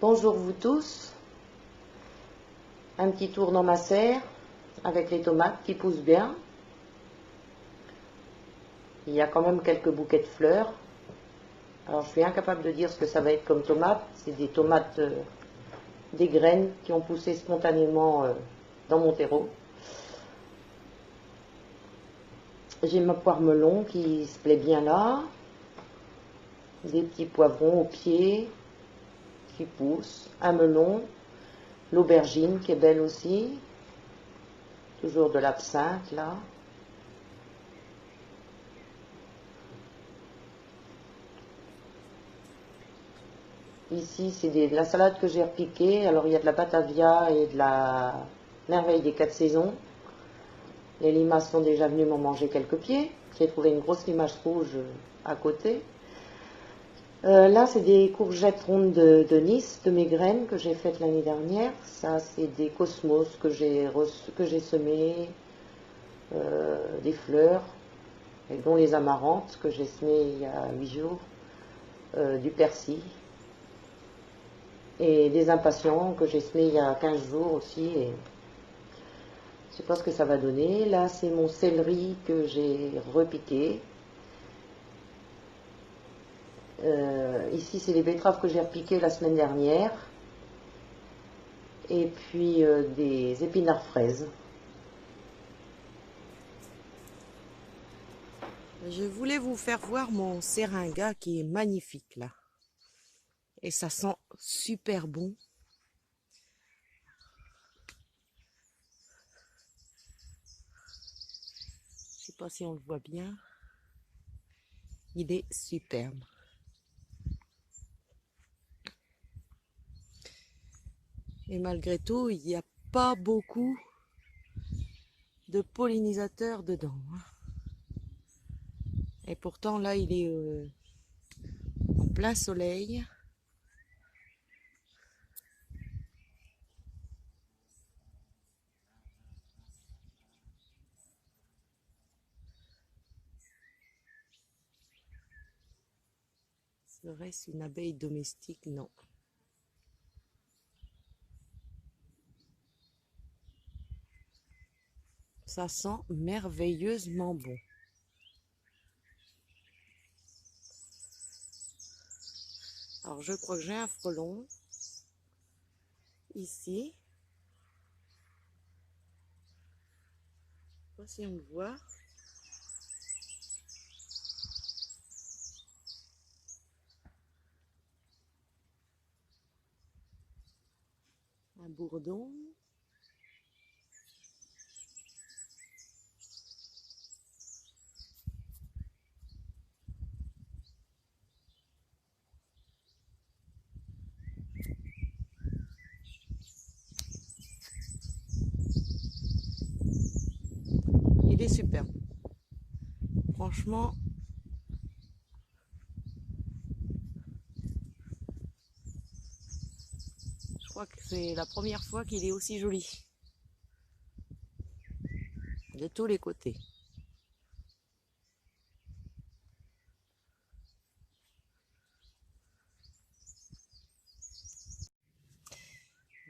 Bonjour vous tous, un petit tour dans ma serre avec les tomates qui poussent bien. Il y a quand même quelques bouquets de fleurs. Alors je suis incapable de dire ce que ça va être comme tomate. C'est des tomates, des graines qui ont poussé spontanément dans mon terreau. J'ai ma poire melon qui se plaît bien là. Des petits poivrons au pied qui poussent. Un melon. L'aubergine qui est belle aussi. Toujours de l'absinthe là. Ici, c'est de la salade que j'ai repiquée. Alors, il y a de la batavia et de la merveille des 4 saisons. Les limaces sont déjà venues m'en manger quelques pieds. J'ai trouvé une grosse limace rouge à côté. Là, c'est des courgettes rondes de Nice, de mes graines que j'ai faites l'année dernière. Ça, c'est des cosmos que j'ai semées, des fleurs, et dont les amarantes que j'ai semées il y a 8 jours, du persil. Et des impatients que j'ai semés il y a 15 jours aussi. Et je ne sais pas ce que ça va donner. Là, c'est mon céleri que j'ai repiqué. Ici, c'est les betteraves que j'ai repiquées la semaine dernière. Et puis des épinards fraises. Je voulais vous faire voir mon seringa qui est magnifique là. Et ça sent super bon. Je sais pas si on le voit bien. Il est superbe. Et malgré tout, il n'y a pas beaucoup de pollinisateurs dedans. Et pourtant là, il est en plein soleil. Serait-ce une abeille domestique? Non. Ça sent merveilleusement bon. Alors je crois que j'ai un frelon ici. Je ne sais pas si on le voit. Un bourdon. Il est superbe. Franchement, je crois que c'est la première fois qu'il est aussi joli. De tous les côtés.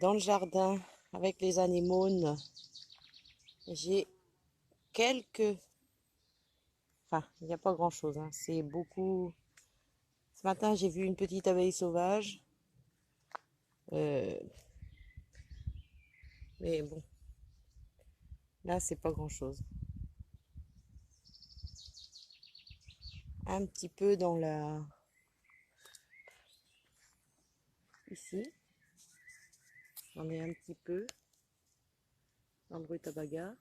Dans le jardin, avec les anémones, j'ai quelques... Enfin, il n'y a pas grand-chose, hein. C'est beaucoup... Ce matin, j'ai vu une petite abeille sauvage. Mais bon, là, c'est pas grand-chose. Un petit peu dans la... Ici. J'en ai un petit peu. Dans le rutabaga.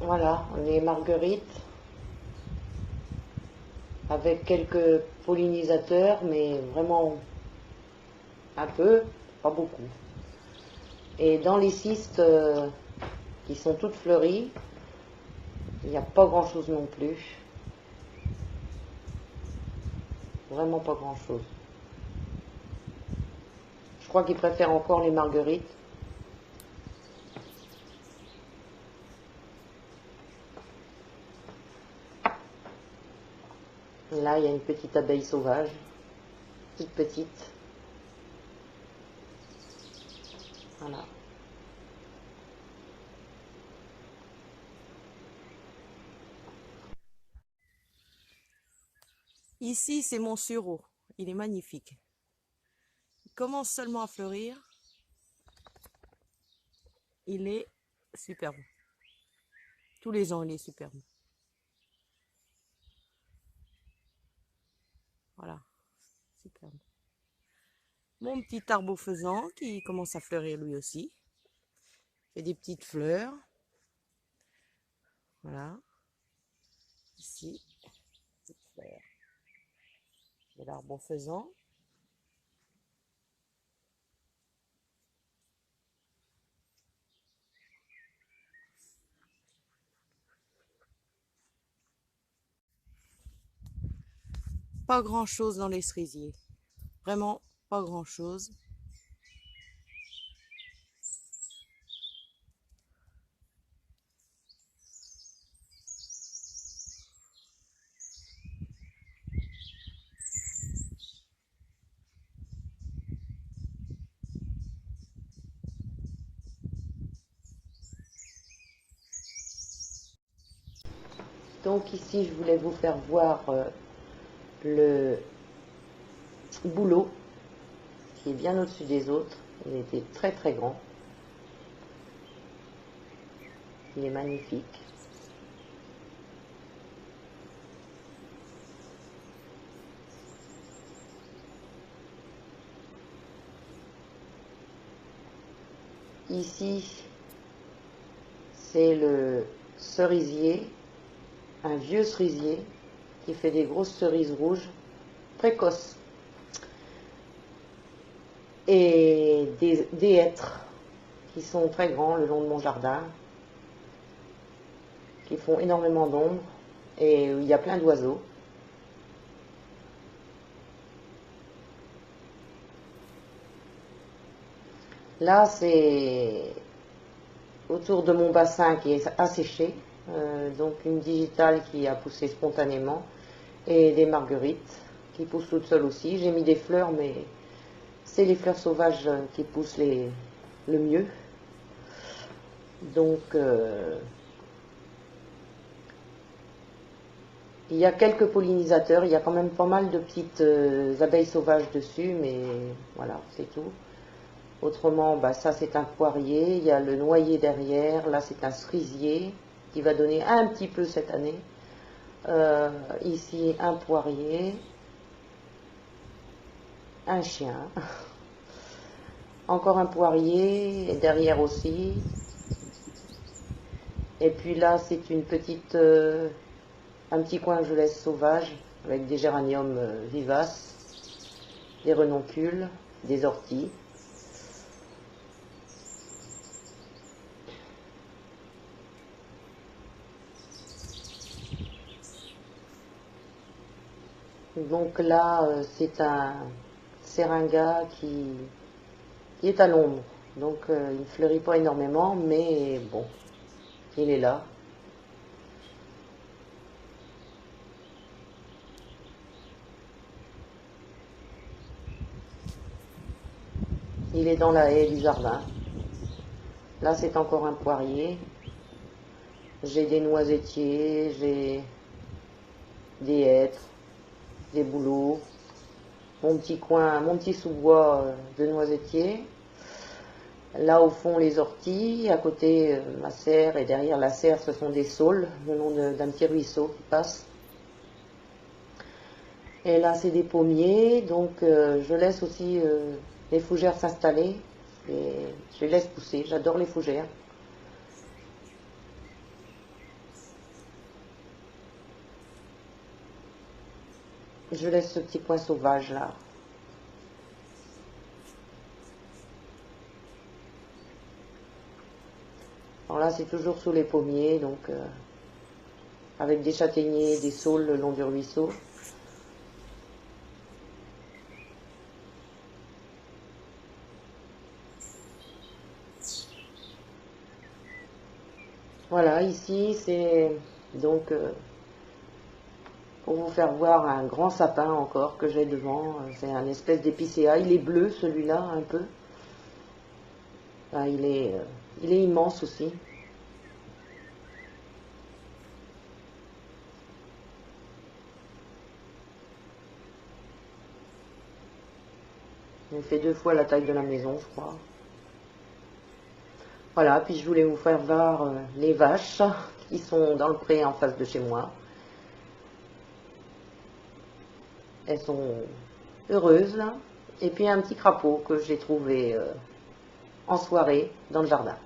Voilà, les marguerites avec quelques pollinisateurs, mais vraiment un peu, pas beaucoup. Et dans les cystes qui sont toutes fleuries, il n'y a pas grand chose non plus. Vraiment pas grand chose. Je crois qu'ils préfèrent encore les marguerites. Et là, il y a une petite abeille sauvage, toute petite. Voilà. Ici, c'est mon sureau. Il est magnifique. Il commence seulement à fleurir. Il est superbe. Tous les ans, il est superbe. Voilà, superbe. Mon petit arbre faisan qui commence à fleurir lui aussi. Fait des petites fleurs. Voilà. Ici, petite fleur. De l'arbre faisan. Pas grand chose dans les cerisiers. Vraiment pas grand chose. Donc ici, je voulais vous faire voir le bouleau qui est bien au-dessus des autres. Il était très très grand. Il est magnifique. Ici, c'est le cerisier, un vieux cerisier qui fait des grosses cerises rouges précoces. Et des hêtres qui sont très grands le long de mon jardin, qui font énormément d'ombre et où il y a plein d'oiseaux. Là, c'est autour de mon bassin qui est asséché, donc une digitale qui a poussé spontanément et des marguerites qui poussent toutes seules aussi. J'ai mis des fleurs, mais c'est les fleurs sauvages qui poussent le mieux. Donc, il y a quelques pollinisateurs, il y a quand même pas mal de petites abeilles sauvages dessus, mais voilà, c'est tout. Autrement, bah, ça c'est un poirier, il y a le noyer derrière, là c'est un cerisier qui va donner un petit peu cette année. Ici un poirier, un chien, encore un poirier, et derrière aussi. Et puis là c'est une petite, un petit coin que je laisse sauvage avec des géraniums vivaces, des renoncules, des orties. Donc là, c'est un seringa qui est à l'ombre. Donc il ne fleurit pas énormément, mais bon, il est là. Il est dans la haie du jardin. Là, c'est encore un poirier. J'ai des noisetiers, j'ai des hêtres, des bouleaux. Mon petit coin, mon petit sous-bois de noisetiers. Là, au fond, les orties. À côté, ma serre. Et derrière la serre, ce sont des saules, le nom d'un petit ruisseau qui passe. Et là, c'est des pommiers. Donc, je laisse aussi les fougères s'installer. Et je les laisse pousser. J'adore les fougères. Je laisse ce petit coin sauvage là. Alors là, c'est toujours sous les pommiers, donc avec des châtaigniers, des saules le long du ruisseau. Voilà, ici, c'est donc pour vous faire voir un grand sapin encore que j'ai devant. C'est un espèce d'épicéa. Il est bleu celui-là, un peu. Ah, il est immense aussi. Il fait 2 fois la taille de la maison, je crois. Voilà, puis je voulais vous faire voir les vaches qui sont dans le pré en face de chez moi. Elles sont heureuses là. Et puis un petit crapaud que j'ai trouvé en soirée dans le jardin.